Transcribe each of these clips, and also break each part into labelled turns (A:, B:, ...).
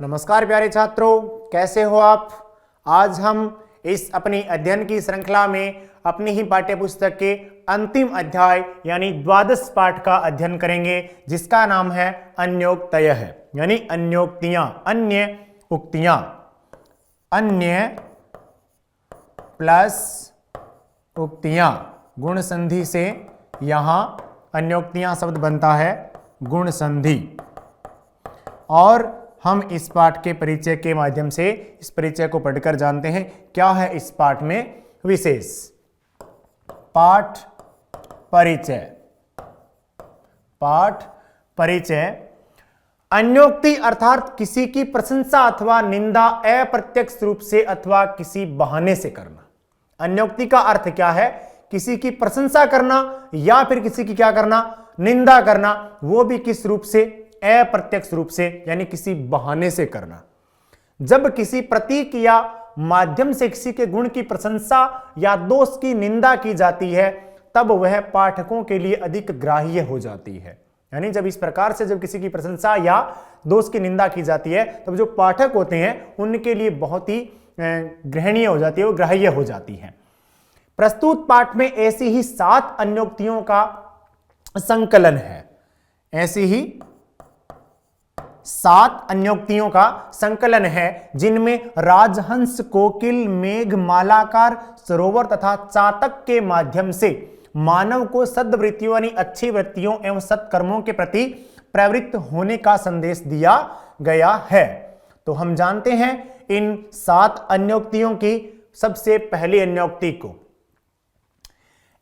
A: नमस्कार प्यारे छात्रों, कैसे हो आप। आज हम इस अपनी अध्ययन की श्रृंखला में अपनी ही पाठ्य पुस्तक के अंतिम अध्याय यानी द्वादश पाठ का अध्ययन करेंगे, जिसका नाम है अन्योक्तयः यानी अन्योक्तियां, अन्य उक्तियां। अन्य प्लस उक्तियां, गुण संधि से यहां अन्योक्तियां शब्द बनता है गुण संधि। और हम इस पाठ के परिचय के माध्यम से इस परिचय को पढ़कर जानते हैं क्या है इस पाठ में विशेष। पाठ परिचय। पाठ परिचय। अन्योक्ति अर्थात किसी की प्रशंसा अथवा निंदा अप्रत्यक्ष रूप से अथवा किसी बहाने से करना। अन्योक्ति का अर्थ क्या है? किसी की प्रशंसा करना या फिर किसी की क्या करना? निंदा करना, वो भी किस रूप से? अप्रत्यक्ष रूप से, यानी किसी बहाने से करना। जब किसी प्रतीक या माध्यम से किसी के गुण की प्रशंसा या दोष की निंदा की जाती है, तब वह पाठकों के लिए अधिक ग्राह्य हो जाती है। यानी जब इस प्रकार से जब किसी की प्रशंसा या दोष की निंदा की जाती है, तब जो पाठक होते हैं उनके लिए बहुत ही ग्रहणीय हो जाती है, वो ग्राह्य हो जाती है। प्रस्तुत पाठ में ऐसी ही 7 अन्योक्तियों का संकलन है। ऐसी ही 7 अन्योक्तियों का संकलन है, जिनमें राजहंस, कोकिल, मेघ, मालाकार, सरोवर तथा चातक के माध्यम से मानव को सद्वृत्तियों यानी अच्छी वृत्तियों एवं सत्कर्मों के प्रति प्रवृत्त होने का संदेश दिया गया है। तो हम जानते हैं इन 7 अन्योक्तियों की। सबसे पहली अन्योक्ति को,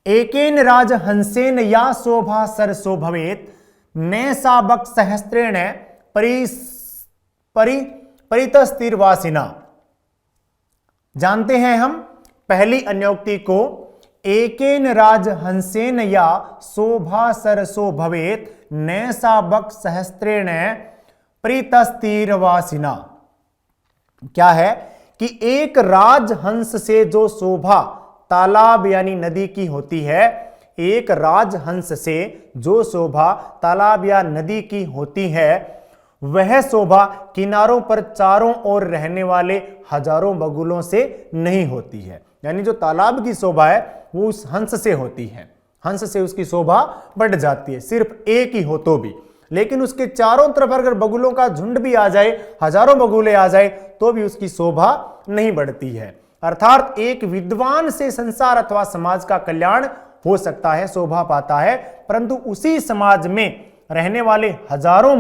A: एकेन राजहंसेन या शोभा सरसो भवेत नैसा बक सहस्त्रेण परितस्तिर्वासिना। जानते हैं हम पहली अन्योक्ति को, एकेन राजहंसेन या शोभा सरसो भवेत नैसा बक सहस्त्रेण परितस्तिर्वासिना। क्या है कि एक राजहंस से जो शोभा तालाब यानी नदी की होती है, एक राजहंस से जो शोभा तालाब या नदी की होती है, वह शोभा किनारों पर चारों ओर रहने वाले हजारों बगुलों से नहीं होती है। यानी जो तालाब की शोभा है वो उस हंस से होती है, हंस से उसकी शोभा बढ़ जाती है, सिर्फ एक ही हो तो भी। लेकिन उसके चारों तरफ अगर बगुलों का झुंड भी आ जाए, हजारों बगुले आ जाए, तो भी उसकी शोभा नहीं बढ़ती है। अर्थात एक विद्वान से संसार अथवा समाज का कल्याण हो सकता है, शोभा पाता है, परंतु उसी समाज में रहने वाले हजारों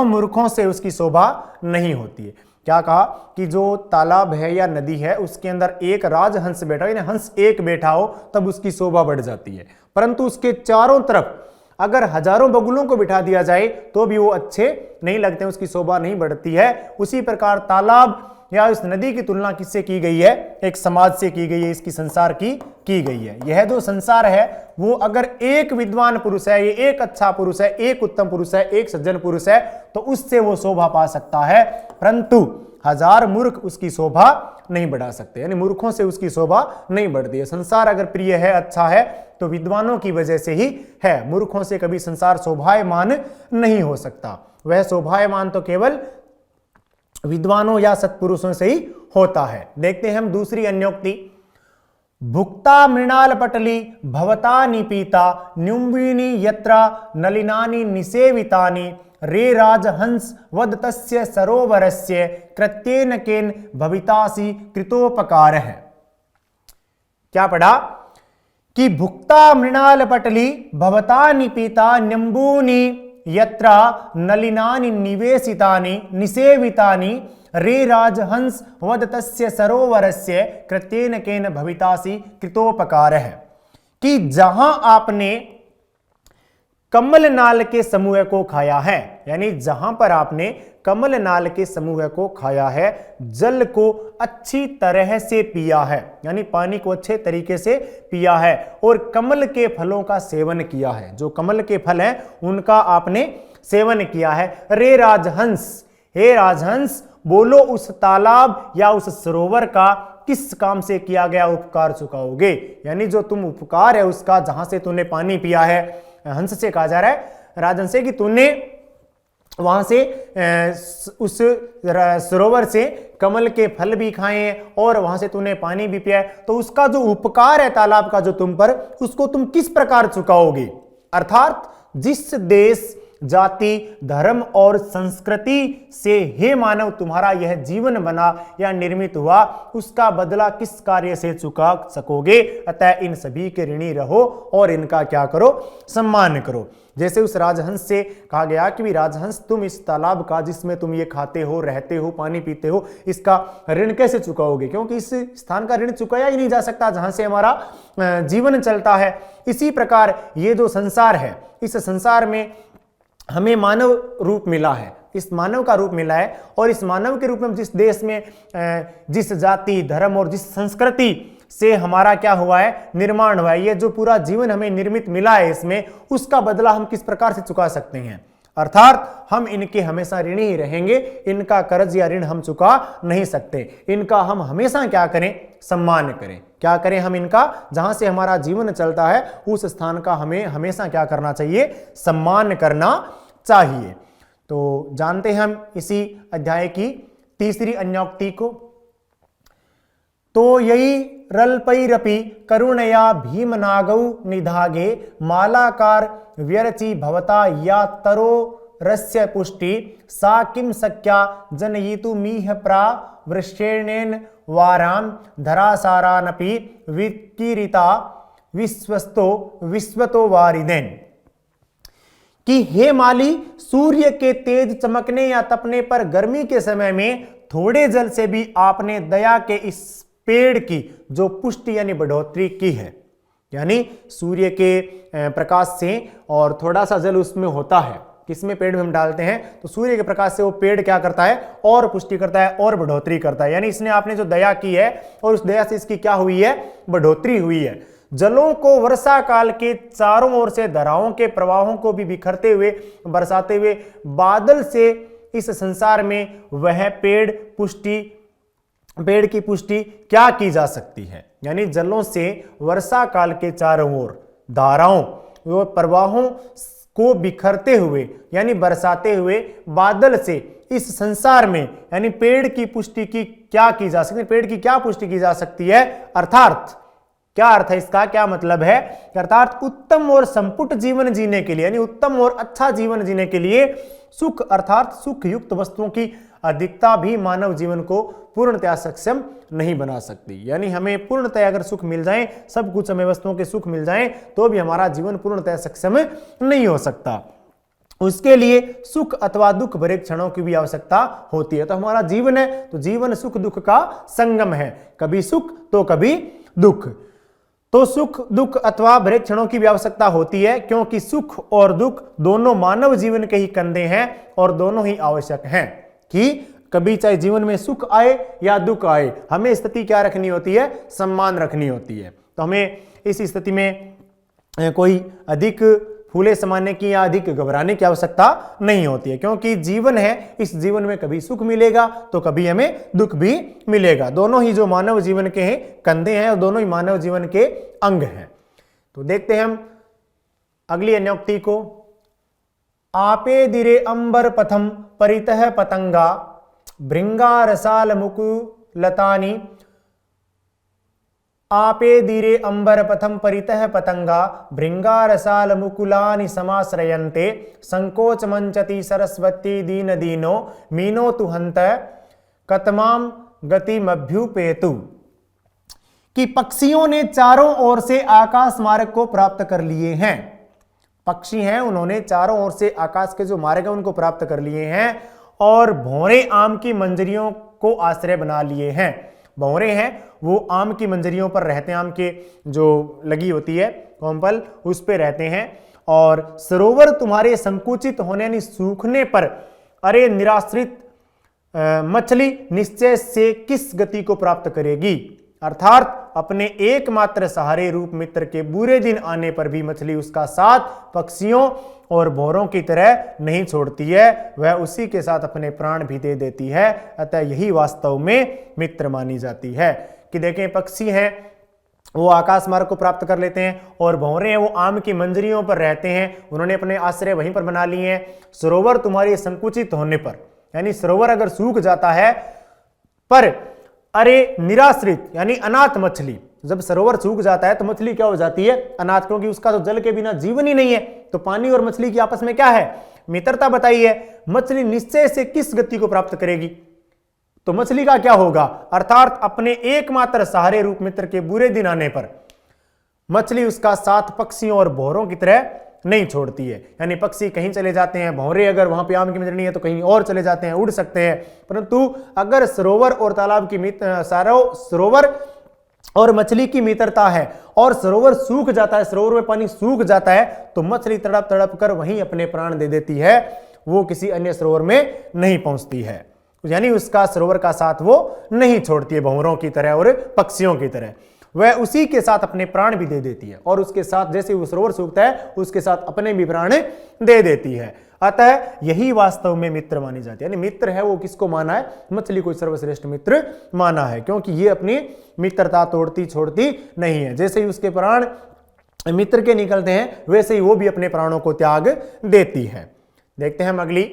A: मूर्खों से उसकी शोभा नहीं होती है। क्या कहा कि जो तालाब है या नदी है उसके अंदर एक राजहंस बैठा हो, यानी हंस एक बैठा हो, तब उसकी शोभा बढ़ जाती है। परंतु उसके चारों तरफ अगर हजारों बगुलों को बिठा दिया जाए तो भी वो अच्छे नहीं लगते, उसकी शोभा नहीं बढ़ती है। उसी प्रकार तालाब या उस नदी की तुलना किससे की गई है? एक समाज से की गई है, इसकी संसार की गई है। यह जो संसार है वो अगर एक विद्वान पुरुष है, ये एक अच्छा पुरुष है, एक उत्तम पुरुष है, एक सज्जन पुरुष है, तो उससे वो शोभा पा सकता है, परंतु हजार मूर्ख उसकी शोभा नहीं बढ़ा सकते, यानी मूर्खों से उसकी शोभा नहीं बढ़ती है। संसार अगर प्रिय है, अच्छा है, तो विद्वानों की वजह से ही है। मूर्खों से कभी संसार शोभायमान नहीं हो सकता। वह शोभायमान तो केवल विद्वानों या सत्पुरुषों से ही होता है। देखते हैं हम दूसरी अन्योक्ति। भुक्ता मृणाल पटली भवता निपीता न्युम्बिनी यत्रा नलिनानि निसेवितानि रे राजहंस वद तस्य सरोवरस्य कृत्येन केन भवितासि कृतोपकार है। क्या पढ़ा कि भुक्ता मृणाल पटली भवता निपीता न्युम्बूनि यत्रा नलिनानि निवेशितानि निसेवितानि रे राजहंस वद तस्य सरोवरस्य कृत्येन केन भवितासि कृतोपकार है। कि जहां आपने कमल नाल के समूह को खाया है, यानी जहां पर आपने कमल नाल के समूह को खाया है, जल को अच्छी तरह से पिया है, यानी पानी को अच्छे तरीके से पिया है, और कमल के फलों का सेवन किया है, जो कमल के फल हैं उनका आपने सेवन किया है। रे राजहंस, हे राजहंस, बोलो उस तालाब या उस सरोवर का किस काम से किया गया उपकार चुकाओगे। यानी जो तुम उपकार है उसका, जहां से तूने पानी पिया है, हंस से कहा जा रहा है, राजहंस से, कि तूने वहां से उस सरोवर से कमल के फल भी खाए हैं और वहां से तूने पानी भी पिया है, तो उसका जो उपकार है तालाब का जो तुम पर, उसको तुम किस प्रकार चुकाओगे। अर्थात जिस देश, जाति, धर्म और संस्कृति से हे मानव तुम्हारा यह जीवन बना या निर्मित हुआ, उसका बदला किस कार्य से चुका सकोगे। अतः इन सभी के ऋणी रहो और इनका क्या करो, सम्मान करो। जैसे उस राजहंस से कहा गया कि भी राजहंस, तुम इस तालाब का, जिसमें तुम ये खाते हो, रहते हो, पानी पीते हो, इसका ऋण कैसे चुकाओगे, क्योंकि इस स्थान का ऋण चुकाया ही नहीं जा सकता जहां से हमारा जीवन चलता है। इसी प्रकार ये जो संसार है, इस संसार में हमें मानव रूप मिला है, इस मानव का रूप मिला है, और इस मानव के रूप में जिस देश में, जिस जाति, धर्म और जिस संस्कृति से हमारा क्या हुआ है, निर्माण हुआ है, ये जो पूरा जीवन हमें निर्मित मिला है, इसमें उसका बदला हम किस प्रकार से चुका सकते हैं। अर्थात हम इनके हमेशा ऋणी ही रहेंगे, इनका कर्ज या ऋण हम चुका नहीं सकते। इनका हम हमेशा क्या करें, सम्मान करें। क्या करें हम इनका, जहां से हमारा जीवन चलता है उस स्थान का हमें हमेशा क्या करना चाहिए, सम्मान करना चाहिए। तो जानते हैं हम इसी अध्याय की तीसरी अन्योक्ति को। तो यही रल्पैरपि करुणया भीमनागौ निधागे मालाकार व्यरचि भवता या तरो रस्य पुष्टि सा किम शक्या जनयितु मीह प्रावृष्येणेन वाराम धरासारानपि विकीरिता विश्वतो वारिदेन। कि हे माली, सूर्य के तेज चमकने या तपने पर गर्मी के समय में थोड़े जल से भी आपने दया के इस पेड़ की जो पुष्टि यानी बढ़ोतरी की है। यानी सूर्य के प्रकाश से और थोड़ा सा जल उसमें होता है, किसमें, पेड़ में हम डालते हैं, तो सूर्य के प्रकाश से वो पेड़ क्या करता है, और पुष्टि करता है और बढ़ोतरी करता है। यानी इसने आपने जो दया की है और उस दया से इसकी क्या हुई है, बढ़ोतरी हुई है। जलों को वर्षा काल के चारों ओर से धाराओं के प्रवाहों को भी बिखरते हुए, बरसाते हुए बादल से इस संसार में वह पेड़ की पुष्टि क्या की जा सकती है। यानी जलों से वर्षा काल के चारों ओर धाराओं व प्रवाहों को बिखरते हुए यानी बरसाते हुए बादल से इस संसार में यानी पेड़ की पुष्टि की क्या की जा सकती है, पेड़ की क्या पुष्टि की जा सकती है। अर्थात क्या अर्थ है इसका, क्या मतलब है, अर्थात उत्तम और संपुट जीवन जीने के लिए यानी उत्तम और अच्छा जीवन जीने के लिए सुख अर्थात सुख युक्त वस्तुओं की अधिकता भी मानव जीवन को पूर्णतया सक्षम नहीं बना सकती। यानी हमें पूर्णतया अगर सुख मिल जाए, सब कुछ हमें वस्तुओं के सुख मिल जाए, तो भी हमारा जीवन पूर्णतया सक्षम नहीं हो सकता। उसके लिए सुख अथवा दुख भरे क्षणों की भी आवश्यकता होती है। तो हमारा जीवन है तो जीवन सुख दुख का संगम है, कभी सुख तो कभी दुख। तो सुख दुख अथवा भरे क्षणों की भी आवश्यकता होती है, क्योंकि सुख और दुख दोनों मानव जीवन के ही कंधे हैं और दोनों ही आवश्यक हैं। कि कभी चाहे जीवन में सुख आए या दुख आए, हमें स्थिति क्या रखनी होती है, सम्मान रखनी होती है। तो हमें इस स्थिति में कोई अधिक फूले समाने की या अधिक घबराने की आवश्यकता नहीं होती है, क्योंकि जीवन है, इस जीवन में कभी सुख मिलेगा तो कभी हमें दुख भी मिलेगा। दोनों ही जो मानव जीवन के हैं कंधे हैं और दोनों ही मानव जीवन के अंग हैं। तो देखते हैं हम अगली अन्योक्ति को। आपे दिरे अंबर पथम परितः पतंगा भृंगा रसाल मुकुलतानी। आपे दीरे अंबर पथम परितः पतंगा भृंगा रसाल मुकुलानि समाश्रयन्ते संकोच मंचति सरस्वती दीन दीनो मीनो तुहंत कतमाम गतिमभ्युपेतु। कि पक्षियों ने चारों ओर से आकाश मार्ग को प्राप्त कर लिए हैं। पक्षी हैं, उन्होंने चारों ओर से आकाश के जो मार्ग है उनको प्राप्त कर लिए हैं और भौरे आम की मंजरियों को आश्रय बना लिए हैं। भौरे हैं वो आम की मंजरियों पर रहते हैं, आम के जो लगी होती है कोम्पल उस पे रहते हैं। और सरोवर तुम्हारे संकुचित होने यानी सूखने पर अरे निराश्रित मछली निश्चय से किस गति को प्राप्त करेगी। अर्थात अपने एकमात्र सहारे रूप मित्र के बुरे दिन आने पर भी मछली उसका साथ पक्षियों और भौरों की तरह नहीं छोड़ती है, वह उसी के साथ अपने प्राण भी दे देती है। अतः यही वास्तव में मित्र मानी जाती है। कि देखें पक्षी हैं वो आकाश मार्ग को प्राप्त कर लेते हैं, और भंवरे हैं वो आम की मंजरियों पर रहते हैं, उन्होंने अपने आश्रय वहीं पर बना लिए हैं। सरोवर तुम्हारे संकुचित होने पर, यानी सरोवर अगर सूख जाता है, पर अरे निराश्रित यानी अनाथ मछली, जब सरोवर सूख जाता है तो मछली क्या हो जाती है? अनाथ, क्योंकि उसका तो जल के बिना जीवन ही नहीं है। तो पानी और मछली की आपस में क्या है? मित्रता बताई है। मछली निश्चय से किस गति को प्राप्त करेगी? तो मछली का क्या होगा? अर्थात अपने एकमात्र सहारे रूप मित्र के बुरे दिन आने पर मछली उसका साथ पक्षियों और भौरों की तरह नहीं छोड़ती है। यानी पक्षी कहीं चले जाते हैं, भौरे अगर वहां पे आम की मंजरी नहीं है तो कहीं और चले जाते हैं, उड़ सकते हैं, परंतु अगर सरोवर और तालाब की सरोवर और मछली की मित्रता है और सरोवर सूख जाता है, सरोवर में पानी सूख जाता है, तो मछली तड़प तड़प कर वहीं अपने प्राण दे देती है, वो किसी अन्य सरोवर में नहीं पहुंचती है। यानी उसका सरोवर का साथ वो नहीं छोड़ती है भंवरों की तरह और पक्षियों की तरह, वह उसी के साथ अपने प्राण भी दे देती है, और उसके साथ जैसे वो सरोवर सूखता है उसके साथ अपने भी प्राण दे देती है। अतः यही वास्तव में मित्र मानी जाती है। यानी मित्र है वो किसको माना है? मछली को सर्वश्रेष्ठ मित्र माना है, क्योंकि ये अपनी मित्रता तोड़ती छोड़ती नहीं है। जैसे ही उसके प्राण मित्र के निकलते हैं वैसे ही वो भी अपने प्राणों को त्याग देती है। देखते हैं हम अगली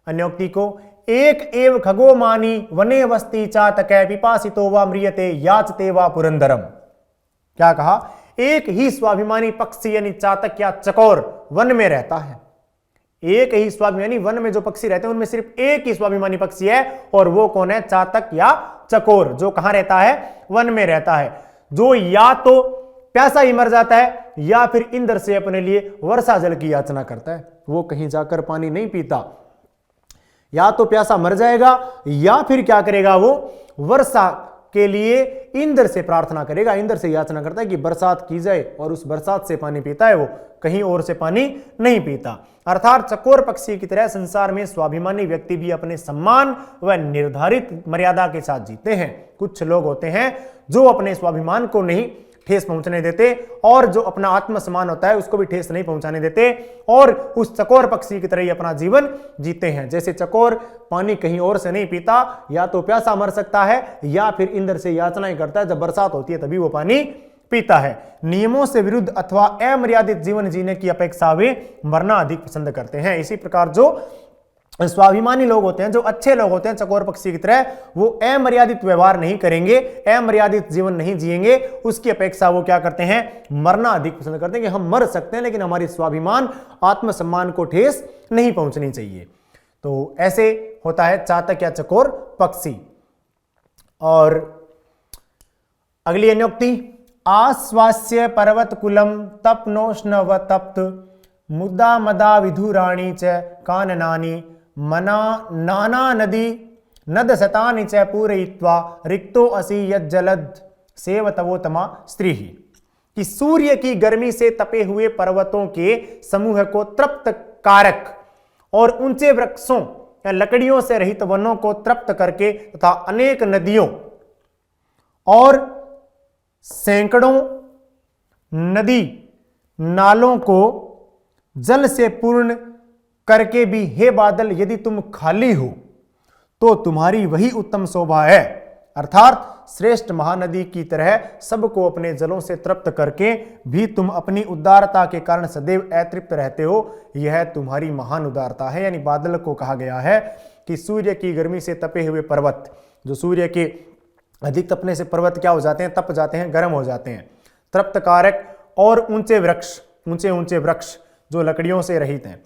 A: अन्योक्ति को। एक एव खगो मानी वने वस्ती चातकै पिपासितो वा म्रियते याचते वा पुरंदरम। क्या कहा? एक ही स्वाभिमानी पक्षी यानी चातक या चकोर वन में रहता है। एक ही स्वाभिमानी, वन में जो पक्षी रहते हैं उनमें सिर्फ एक ही स्वाभिमानी पक्षी है, और वो कौन है? चातक या चकोर, जो कहां रहता है? वन में रहता है, जो या तो प्यासा ही मर जाता है या फिर इंद्र से अपने लिए वर्षा जल की याचना करता है। वो कहीं जाकर पानी नहीं पीता, या तो प्यासा मर जाएगा या फिर क्या करेगा? वो वर्षा के लिए इंद्र से प्रार्थना करेगा, इंद्र से याचना करता है कि बरसात की जाए, और उस बरसात से पानी पीता है, वो कहीं और से पानी नहीं पीता। अर्थात चकोर पक्षी की तरह संसार में स्वाभिमानी व्यक्ति भी अपने सम्मान व निर्धारित मर्यादा के साथ जीते हैं। कुछ लोग होते हैं जो अपने स्वाभिमान को नहीं ठेस पहुंचने देते, और जो अपना आत्मसम्मान होता है उसको भी ठेस नहीं पहुंचाने देते, और उस चकोर पक्षी की तरह ही अपना जीवन जीते हैं। जैसे चकोर पानी कहीं और से नहीं पीता, या तो प्यासा मर सकता है या फिर इंद्र से याचना ही करता है, जब बरसात होती है तभी वो पानी पीता है। नियमों से विरुद्ध अथवा अमर्यादित जीवन जीने की अपेक्षा वे मरना अधिक पसंद करते हैं। इसी प्रकार जो स्वाभिमानी लोग होते हैं, जो अच्छे लोग होते हैं चकोर पक्षी की तरह, वो अमर्यादित व्यवहार नहीं करेंगे, अमर्यादित जीवन नहीं जिएंगे, उसकी अपेक्षा वो क्या करते हैं? मरना अधिक पसंद करते हैं कि हम मर सकते हैं लेकिन हमारी स्वाभिमान आत्मसम्मान को ठेस नहीं पहुंचनी चाहिए। तो ऐसे होता है चातक या चकोर पक्षी। और अगली अन्योक्ति, आश्वास्य पर्वत कुलम तपनोष्ण व तप्त मुद्दा मदा विधुराणी च काननानि मना नाना नदी नद शतानि च पूरयित्वा रिक्तो असि यज्जलद सेवतवोतमा स्त्री। कि सूर्य की गर्मी से तपे हुए पर्वतों के समूह को तृप्त कारक और ऊंचे वृक्षों या लकड़ियों से रहित वनों को तृप्त करके तथा अनेक नदियों और सैकड़ों नदी नालों को जल से पूर्ण करके भी हे बादल, यदि तुम खाली हो तो तुम्हारी वही उत्तम शोभा है। अर्थात श्रेष्ठ महानदी की तरह सबको अपने जलों से तृप्त करके भी तुम अपनी उदारता के कारण सदैव अतृप्त रहते हो, यह तुम्हारी महान उदारता है। यानी बादल को कहा गया है कि सूर्य की गर्मी से तपे हुए पर्वत, जो सूर्य के अधिक तपने से पर्वत क्या हो जाते हैं? तप जाते हैं, गर्म हो जाते हैं। तृप्त कारक और ऊंचे वृक्ष, ऊंचे ऊंचे वृक्ष जो लकड़ियों से रहित हैं,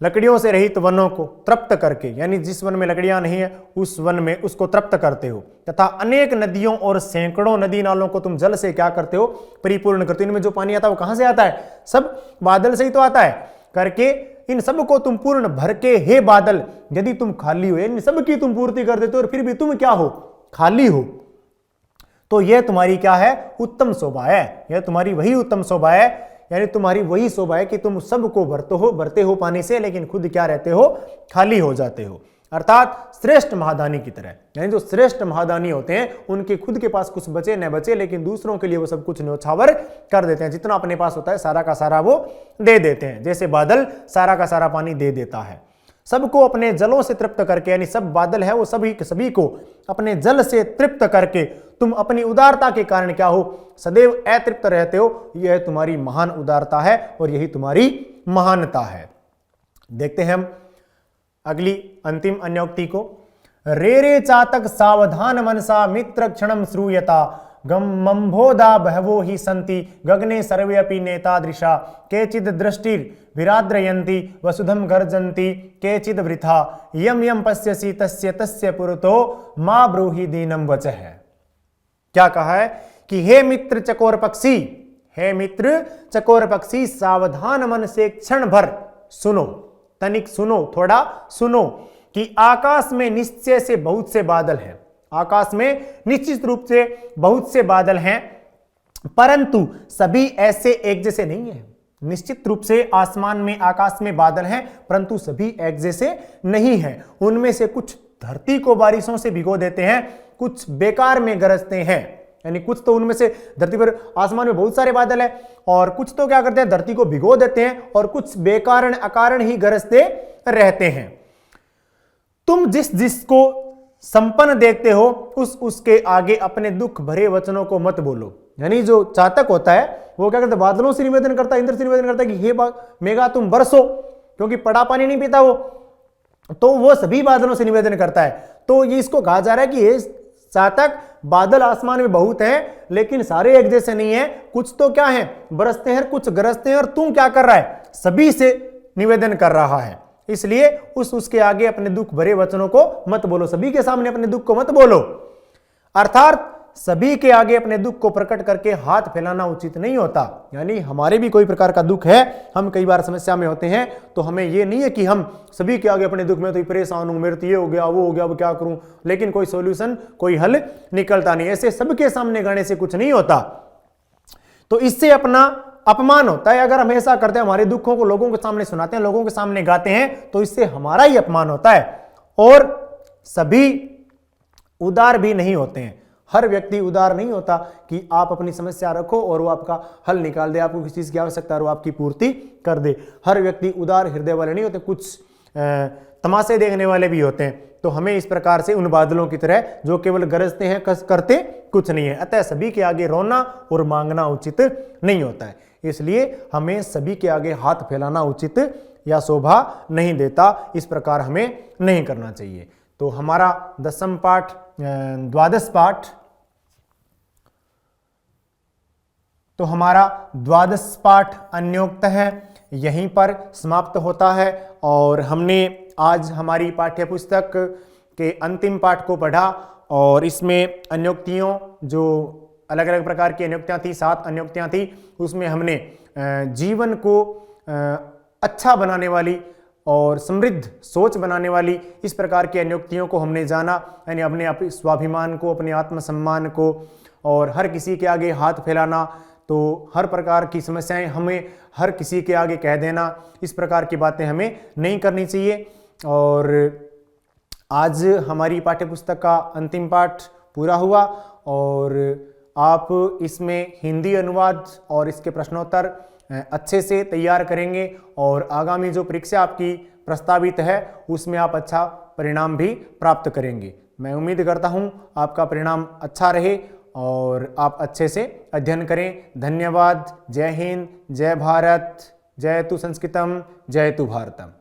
A: लकड़ियों से रहित वनों को तृप्त करके, यानी जिस वन में लकड़ियां नहीं है उस वन में उसको तृप्त करते हो, तथा अनेक नदियों और सैकड़ों नदी नालों को तुम जल से क्या करते हो? परिपूर्ण करते हो। इनमें जो पानी आता है वो कहां से आता है? सब बादल से ही तो आता है। करके इन सब को तुम पूर्ण भर के हे बादल, यदि तुम खाली हो, इन सब की तुम पूर्ति कर देते हो और फिर भी तुम क्या हो? खाली हो, तो यह तुम्हारी क्या है? उत्तम शोभा है। यह तुम्हारी वही उत्तम शोभा है, यानी तुम्हारी वही शोभा है कि तुम सबको भरते हो पानी से, लेकिन खुद क्या रहते हो? खाली हो जाते हो। अर्थात श्रेष्ठ महादानी की तरह। यानी जो श्रेष्ठ महादानी होते हैं उनके खुद के पास कुछ बचे न बचे, लेकिन दूसरों के लिए वो सब कुछ न्योछावर कर देते हैं। जितना अपने पास होता है सारा का सारा वो दे देते हैं, जैसे बादल सारा का सारा पानी दे देता है। सबको अपने जलों से तृप्त करके, यानी सब बादल है वो सभी के सभी को अपने जल से तृप्त करके तुम अपनी उदारता के कारण क्या हो, सदैव अतृप्त रहते हो। यह तुम्हारी महान उदारता है और यही तुम्हारी महानता है। देखते हैं हम अगली अंतिम अन्योक्ति को। रे रे चातक सावधान मनसा मित्र क्षणम श्रूयता गम्भोदा बहवो ही संति गगने सर्वे अपि नेतादृशा केचिद दृष्टिर विराद्रयन्ति वसुधम गर्जन्ति केचिद वृथा यम यम पश्यसि तस्य तस्य पुरतो मा ब्रूहि दीनम वचः। क्या कहा है कि हे मित्र चकोर पक्षी, हे मित्र चकोर पक्षी, सावधान मन से क्षण भर सुनो, तनिक सुनो, थोड़ा सुनो कि आकाश में निश्चय से बहुत से बादल हैं, आकाश में निश्चित रूप से बहुत से बादल हैं, परंतु सभी ऐसे एक जैसे नहीं है। निश्चित रूप से आसमान में, आकाश में बादल हैं, परंतु सभी एक जैसे नहीं हैं। उनमें से कुछ धरती को बारिशों से भिगो देते हैं, कुछ बेकार में गरजते हैं, यानी कुछ तो उनमें से धरती पर आसमान में बहुत सारे बादल हैं और कुछ तो क्या करते हैं, धरती को भिगो देते हैं और कुछ बेकारण अकारण ही गरजते रहते हैं। तुम जिस जिसको संपन्न देखते हो उसके आगे अपने दुख भरे वचनों को मत बोलो। यानी जो चातक होता है वो क्या करता है, बादलों से निवेदन करता है, इंद्र से निवेदन करता है कि हे मेघा तुम बरसो, क्योंकि पड़ा पानी नहीं पीता वो, तो वो सभी बादलों से निवेदन करता है। तो ये इसको कहा जा रहा है कि हे चातक, बादल आसमान में बहुत हैं लेकिन सारे एक जैसे नहीं है, कुछ तो क्या है, बरसते हैं, कुछ गरजते हैं, और तुम क्या कर रहा है, सभी से निवेदन कर रहा है। इसलिए उसके आगे अपने दुख भरे वचनों को मत बोलो, सभी के सामने अपने दुख को मत बोलो। अर्थात सभी के आगे अपने दुख को प्रकट करके हाथ फैलाना उचित नहीं होता। यानी हमारे भी कोई प्रकार का दुख है, हम कई बार समस्या में होते हैं, तो हमें ये नहीं है कि हम सभी के आगे अपने दुख में तो परेशान हूं, मेरे तो ये हो गया, वो हो गया, अब क्या करूं, लेकिन कोई सॉल्यूशन, कोई हल निकलता नहीं। ऐसे सबके सामने गाने से कुछ नहीं होता, तो इससे अपना अपमान होता है। अगर हम ऐसा करते हैं, हमारे दुखों को लोगों के सामने सुनाते हैं, लोगों के सामने गाते हैं, तो इससे हमारा ही अपमान होता है। और सभी उदार भी नहीं होते हैं, हर व्यक्ति उदार नहीं होता कि आप अपनी समस्या रखो और वो आपका हल निकाल दे, आपको किसी चीज की आवश्यकता है वो आपकी पूर्ति कर दे। हर व्यक्ति उदार हृदय वाले नहीं होते, कुछ तमाशे देखने वाले भी होते हैं। तो हमें इस प्रकार से उन बादलों की तरह जो केवल गरजते हैं, करते कुछ नहीं है, अतः सभी के आगे रोना और मांगना उचित नहीं होता है। इसलिए हमें सभी के आगे हाथ फैलाना उचित या शोभा नहीं देता, इस प्रकार हमें नहीं करना चाहिए। तो हमारा 10वां पाठ, 12वां पाठ, तो हमारा 12वां पाठ अन्योक्त है, यहीं पर समाप्त होता है। और हमने आज हमारी पाठ्य पुस्तक के अंतिम पाठ को पढ़ा और इसमें अन्योक्तियों, जो अलग अलग प्रकार की अन्योक्तियाँ थी, 7 अन्योक्तियाँ थी, उसमें हमने जीवन को अच्छा बनाने वाली और समृद्ध सोच बनाने वाली इस प्रकार की अन्योक्तियों को हमने जाना। यानी अपने स्वाभिमान को, अपने आत्मसम्मान को, और हर किसी के आगे हाथ फैलाना, तो हर प्रकार की समस्याएं हमें हर किसी के आगे कह देना, इस प्रकार की बातें हमें नहीं करनी चाहिए। और आज हमारी पाठ्यपुस्तक का अंतिम पाठ पूरा हुआ और आप इसमें हिंदी अनुवाद और इसके प्रश्नोत्तर अच्छे से तैयार करेंगे और आगामी जो परीक्षा आपकी प्रस्तावित है उसमें आप अच्छा परिणाम भी प्राप्त करेंगे। मैं उम्मीद करता हूं आपका परिणाम अच्छा रहे और आप अच्छे से अध्ययन करें। धन्यवाद। जय हिंद, जय भारत, जय तु संस्कृतम, जय तु भारतम।